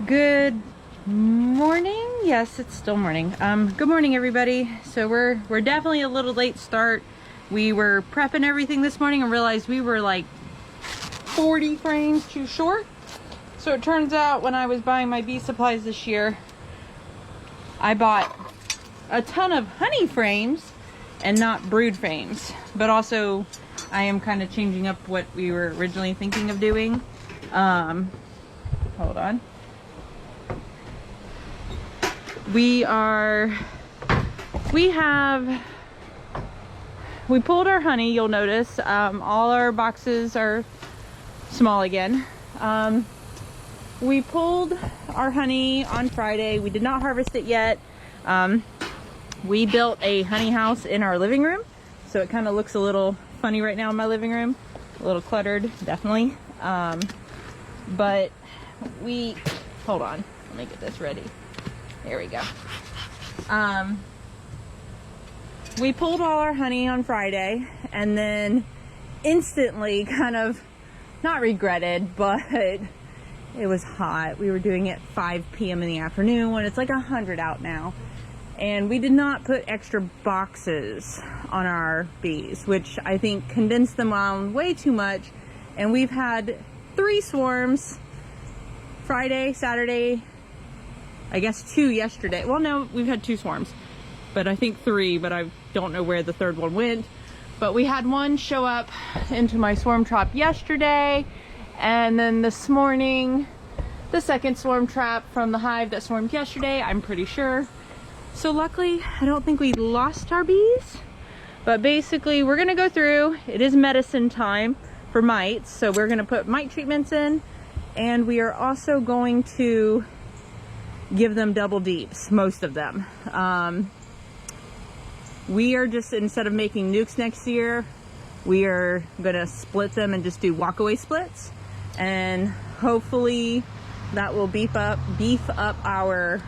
Good morning. Yes, it's still morning. Good morning, everybody. So we're definitely a little late start. We were prepping everything this morning and realized we were like 40 frames too short. So it turns out when I was buying my bee supplies this year, I bought a ton of honey frames and not brood frames. But also, I am kind of changing up what we were originally thinking of doing. Hold on. We pulled our honey. You'll notice all our boxes are small again. We pulled our honey on Friday. We did not harvest it yet. We built a honey house in our living room, so it kind of looks a little funny right now in my living room, a little cluttered, definitely. But hold on, let me get this ready. There we go. We pulled all our honey on Friday and then instantly kind of, not regretted, but it was hot. We were doing it 5 p.m. in the afternoon when it's like 100 out now. And we did not put extra boxes on our bees, which I think condensed them down way too much. And we've had 3 swarms, Friday, Saturday, I guess 2 yesterday. Well, no, we've had 2 swarms, but I think 3, but I don't know where the 3rd one went. But we had one show up into my swarm trap yesterday, and then this morning, the 2nd swarm trap from the hive that swarmed yesterday, I'm pretty sure. So luckily, I don't think we lost our bees, but basically we're gonna go through, it is medicine time for mites, so we're gonna put mite treatments in, and we are also going to give them double deeps, most of them. We are just, instead of making nukes next year, we are gonna split them and just do walkaway splits, and hopefully that will beef up our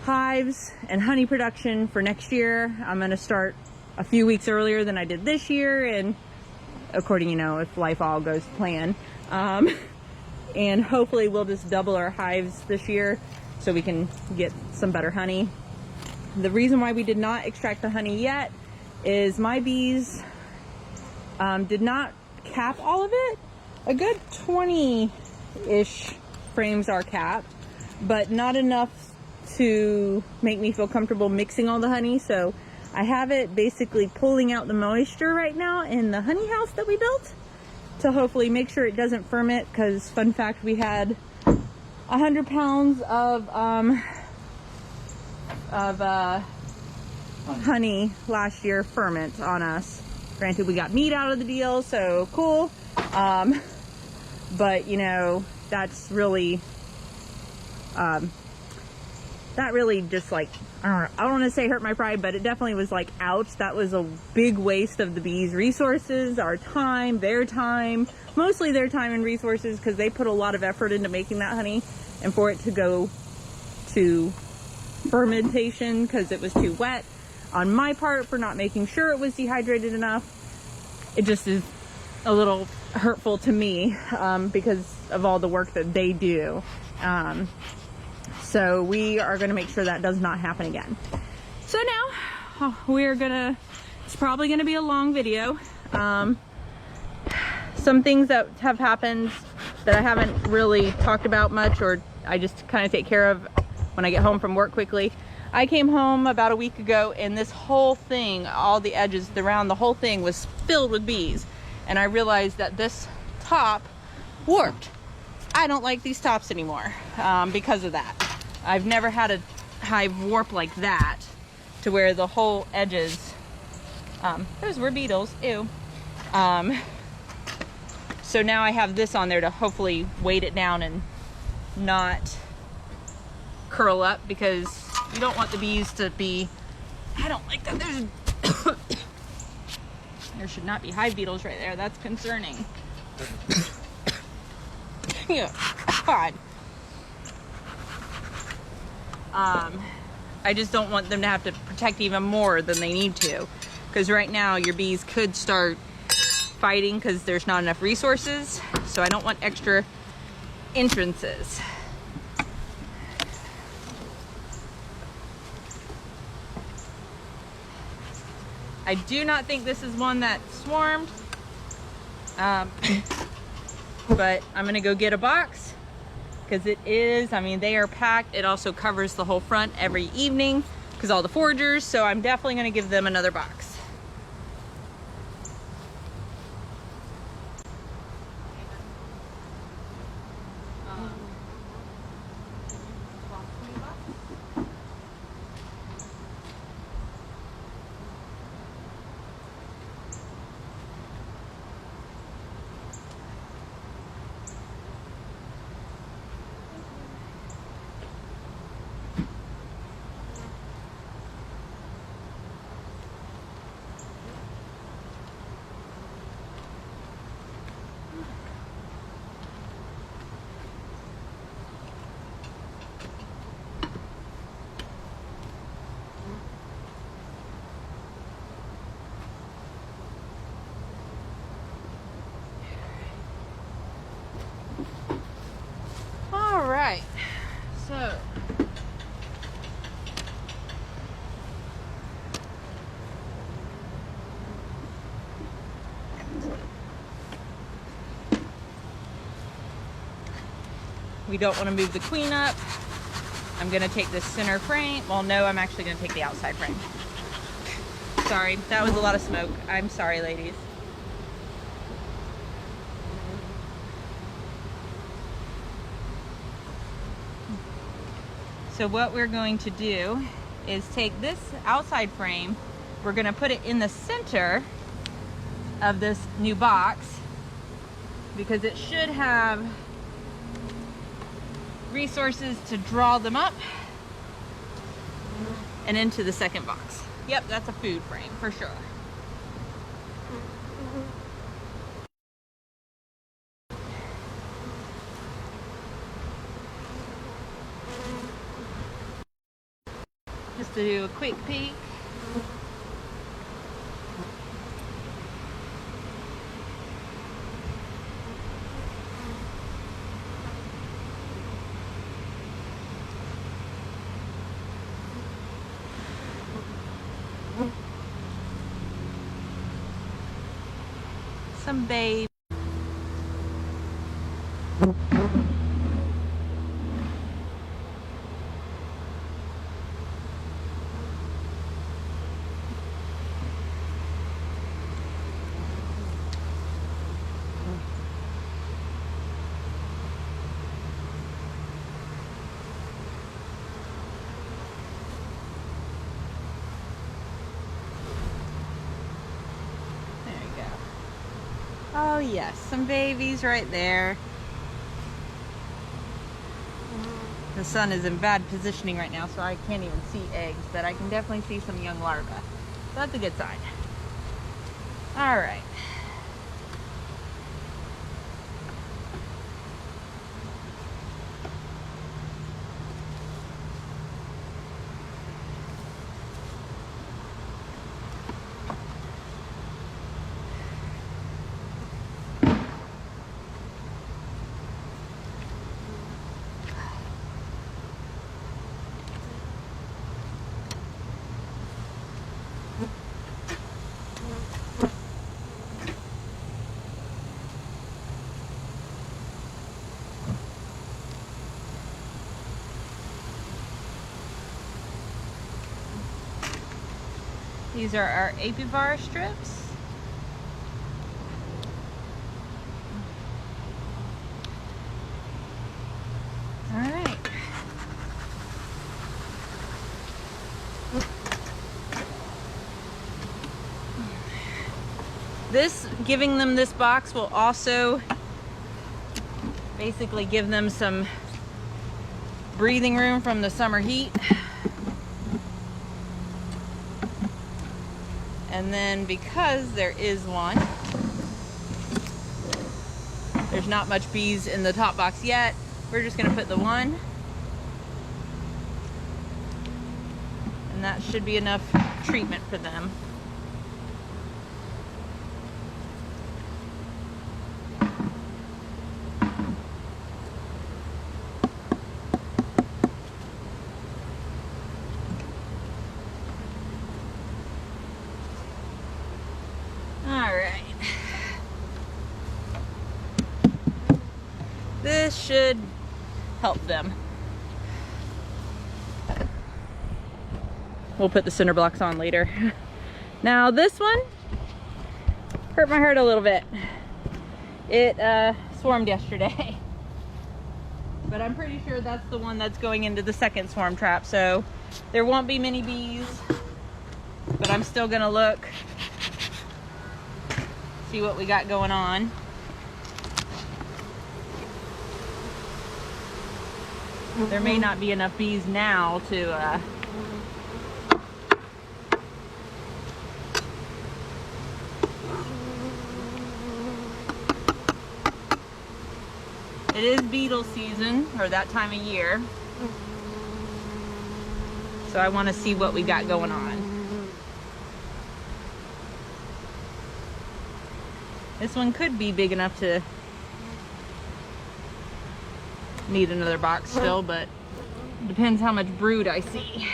hives and honey production for next year. I'm gonna start a few weeks earlier than I did this year, and according, if life all goes to plan. And hopefully we'll just double our hives this year so we can get some better honey. The reason why we did not extract the honey yet is my bees did not cap all of it. A good 20-ish frames are capped, but not enough to make me feel comfortable mixing all the honey. So I have it basically pulling out the moisture right now in the honey house that we built, to hopefully make sure it doesn't ferment, because fun fact, we had 100 pounds of honey last year ferment on us. Granted, we got meat out of the deal, so cool. But that's really that really just, like, I don't want to say hurt my pride, but it definitely was like, ouch. That was a big waste of the bees' resources, our time, their time, mostly their time and resources, because they put a lot of effort into making that honey, and for it to go to fermentation because it was too wet on my part for not making sure it was dehydrated enough, it just is a little hurtful to me, because of all the work that they do. So we are going to make sure that does not happen again. So now it's probably going to be a long video. Some things that have happened that I haven't really talked about much, or I just kind of take care of when I get home from work quickly. I came home about a week ago, and this whole thing, all the edges around the whole thing was filled with bees. And I realized that this top warped. I don't like these tops anymore because of that. I've never had a hive warp like that, to where the whole edges, those were beetles, ew. So now I have this on there to hopefully weight it down and not curl up, because you don't want the bees to be, I don't like that. There should not be hive beetles right there. That's concerning. Yeah, God. I just don't want them to have to protect even more than they need to, because right now your bees could start fighting because there's not enough resources. So I don't want extra entrances. I do not think this is one that swarmed, but I'm gonna go get a box because it is, I mean, they are packed. It also covers the whole front every evening because all the foragers, so I'm definitely gonna give them another box. All right, so we don't want to move the queen up. I'm gonna take this center frame. Well, no, I'm actually gonna take the outside frame. Sorry, that was a lot of smoke. I'm sorry, ladies. So what we're going to do is take this outside frame, we're gonna put it in the center of this new box because it should have resources to draw them up and into the second box. Yep, that's a food frame for sure. Just to do a quick peek. Some babe. Oh yes, some babies right there. The sun is in bad positioning right now, so I can't even see eggs, but I can definitely see some young larvae. So that's a good sign. All right. These are our Apivar strips. All right. Giving them this box will also basically give them some breathing room from the summer heat. And then because there is one, there's not much bees in the top box yet, we're just gonna put the one. And that should be enough treatment for them. This should help them. We'll put the cinder blocks on later. Now this one hurt my heart a little bit. It swarmed yesterday. But I'm pretty sure that's the one that's going into the second swarm trap, so there won't be many bees. But I'm still gonna look, see what we got going on. There may not be enough bees now to it is beetle season, or that time of year. So I want to see what we got going on. This one could be big enough to need another box still, but depends how much brood I see.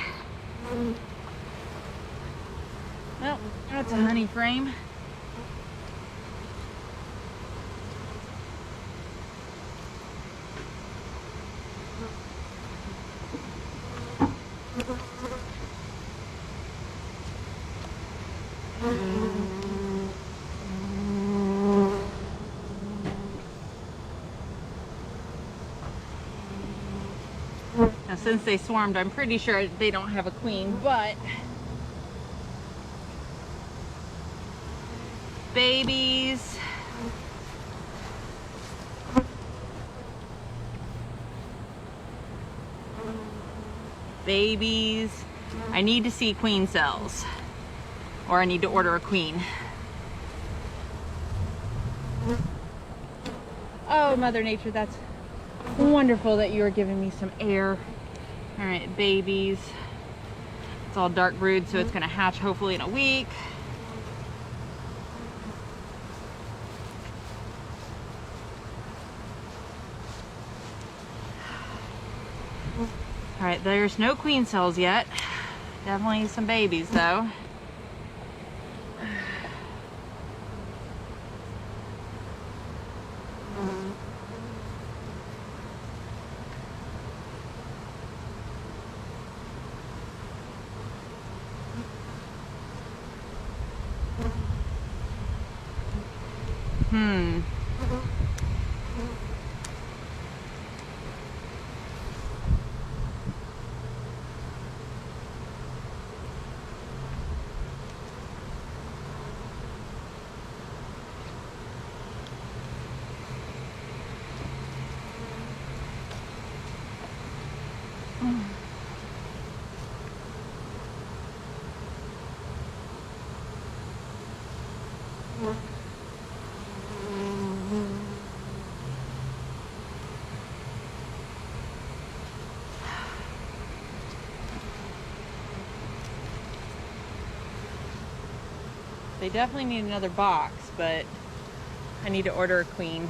Well, that's a honey frame. Now, since they swarmed, I'm pretty sure they don't have a queen, but babies. Babies. I need to see queen cells, or I need to order a queen. Oh, Mother Nature, that's wonderful that you are giving me some air. All right, babies. It's all dark brood, so it's gonna hatch hopefully in a week. All right, there's no queen cells yet. Definitely some babies though. They definitely need another box, but I need to order a queen.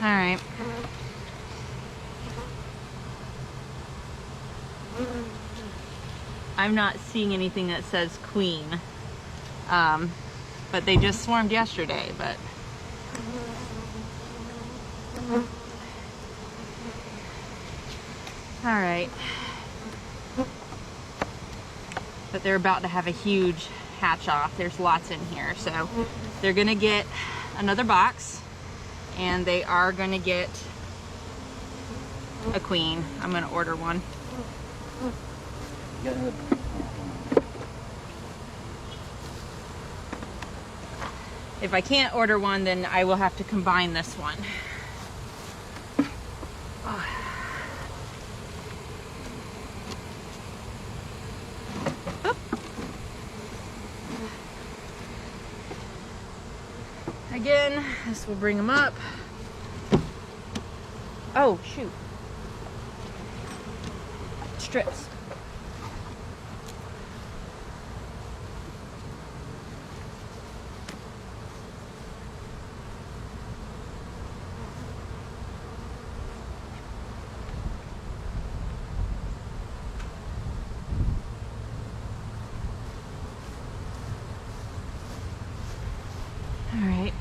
All right. I'm not seeing anything that says queen, but they just swarmed yesterday, but all right. But they're about to have a huge hatch off. There's lots in here, so they're gonna get another box, and they are gonna get a queen. I'm gonna order one. If I can't order one, then I will have to combine this one. Again, this will bring them up. Oh, shoot. Strips. All right.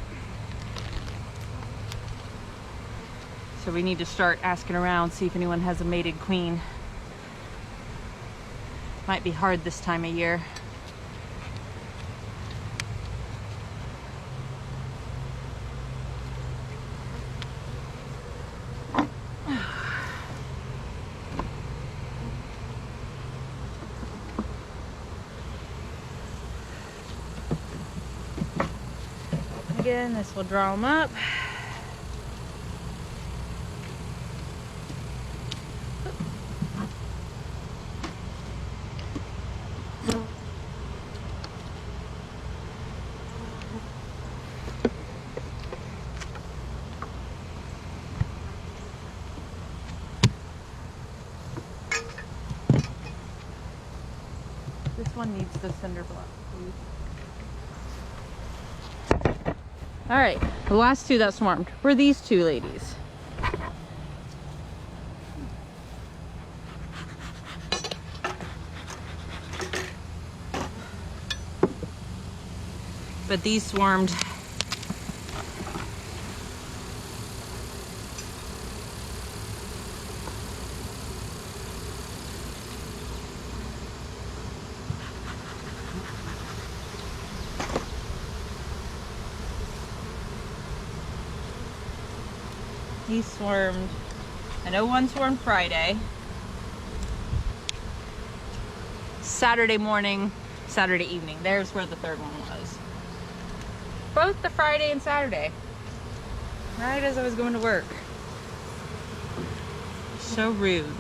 So we need to start asking around, see if anyone has a mated queen. Might be hard this time of year. Again, this will draw them up. This one needs the cinder block, please. All right, the last two that swarmed were these two ladies. But these swarmed I know one swarmed Friday, Saturday morning, Saturday evening. There's where the third one was. Both the Friday and Saturday, right as I was going to work. So rude.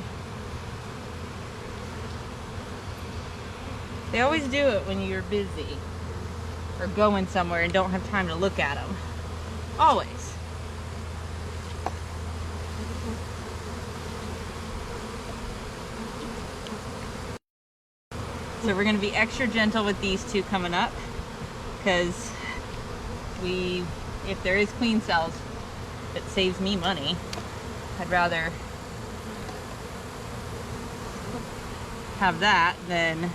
They always do it when you're busy or going somewhere and don't have time to look at them. Always. So we're going to be extra gentle with these two coming up, because if there is queen cells, it saves me money. I'd rather have that than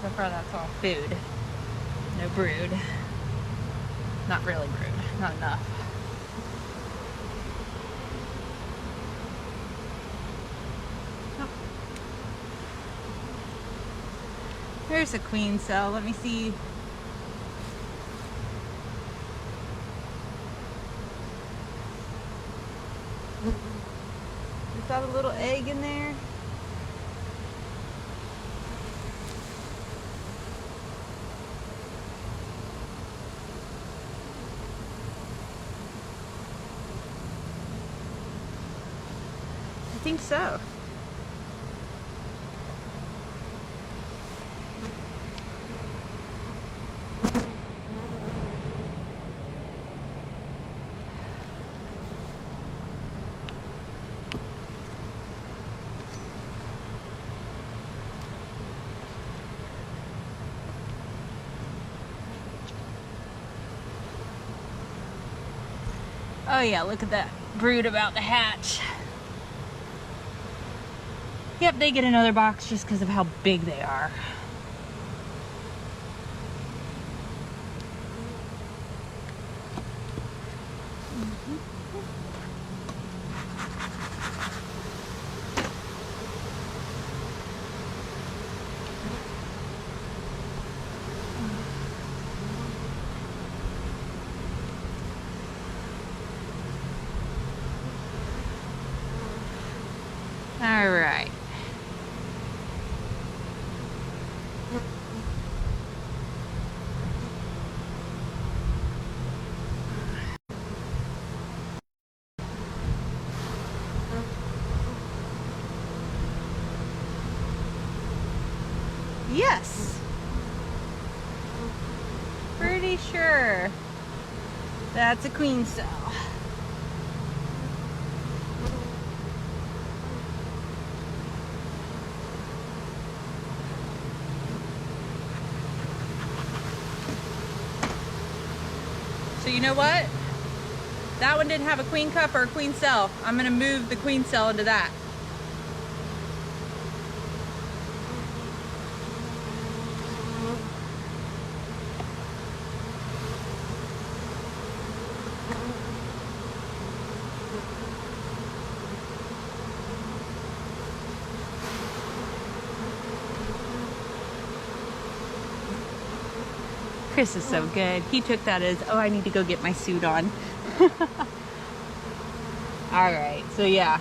so far that's all food. No brood. Not really brood. Not enough. There's a queen cell. Let me see. Is that a little egg in there? I think so. Oh yeah, look at that brood about to hatch. Yep, they get another box just because of how big they are. All right. Yes. Pretty sure that's a queen cell. So you know what? That one didn't have a queen cup or a queen cell. I'm gonna move the queen cell into that. Chris is so good. He took that as, oh, I need to go get my suit on. All right, so yeah.